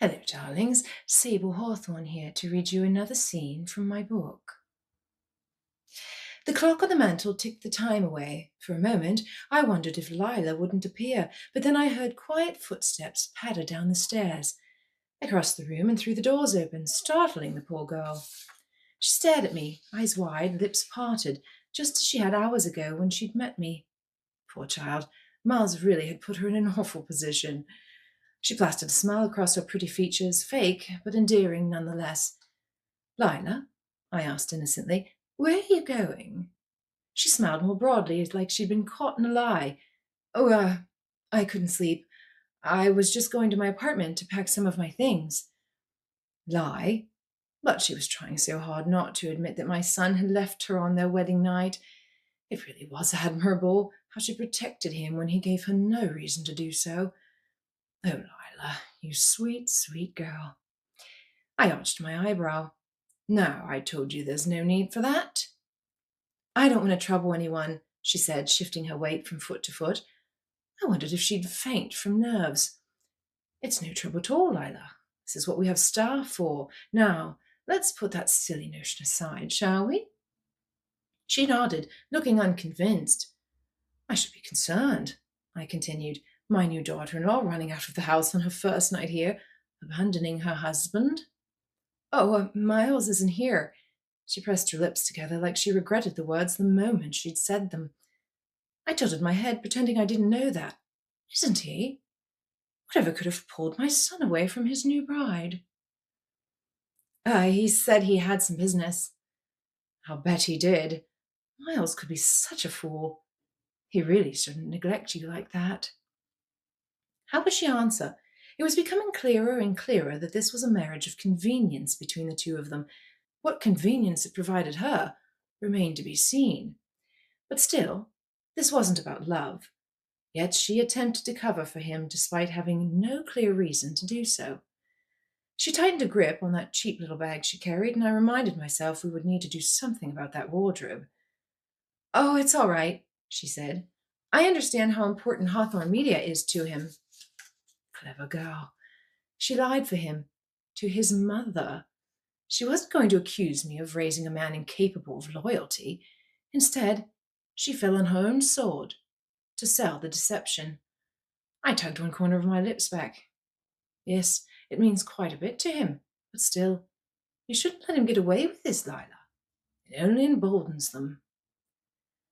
Hello, darlings. Sable Hawthorne here to read you another scene from my book. The clock on the mantel ticked the time away. For a moment, I wondered if Lila wouldn't appear, but then I heard quiet footsteps patter down the stairs. I crossed the room and threw the doors open, startling the poor girl. She stared at me, eyes wide, lips parted, just as she had hours ago when she'd met me. Poor child, Miles really had put her in an awful position. She plastered a smile across her pretty features, fake, but endearing nonetheless. "Lila," I asked innocently, "where are you going?" She smiled more broadly, like she'd been caught in a lie. "Oh, I couldn't sleep. I was just going to my apartment to pack some of my things." Lie? But she was trying so hard not to admit that my son had left her on their wedding night. It really was admirable how she protected him when he gave her no reason to do so. Oh, Lila, you sweet, sweet girl. I arched my eyebrow. "No, I told you there's no need for that." "I don't want to trouble anyone," she said, shifting her weight from foot to foot. I wondered if she'd faint from nerves. "It's no trouble at all, Lila. This is what we have staff for. Now, let's put that silly notion aside, shall we?" She nodded, looking unconvinced. "I should be concerned," I continued. "My new daughter-in-law running out of the house on her first night here, abandoning her husband." "Oh, Miles isn't here." She pressed her lips together like she regretted the words the moment she'd said them. I tilted my head, pretending I didn't know that. "Isn't he? Whatever could have pulled my son away from his new bride?" He said he had some business." "I'll bet he did. Miles could be such a fool. He really shouldn't neglect you like that." How could she answer? It was becoming clearer and clearer that this was a marriage of convenience between the two of them. What convenience it provided her remained to be seen. But still, this wasn't about love. Yet she attempted to cover for him despite having no clear reason to do so. She tightened a grip on that cheap little bag she carried, and I reminded myself we would need to do something about that wardrobe. "Oh, it's all right," she said. "I understand how important Hawthorne Media is to him." Clever girl. She lied for him. To his mother. She wasn't going to accuse me of raising a man incapable of loyalty. Instead, she fell on her own sword to sell the deception. I tugged one corner of my lips back. "Yes, it means quite a bit to him, but still, you shouldn't let him get away with this, Lila. It only emboldens them."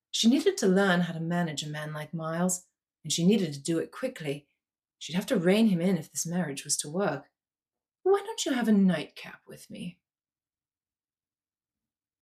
She needed to learn how to manage a man like Miles, and she needed to do it quickly. She'd have to rein him in if this marriage was to work. "Why don't you have a nightcap with me?"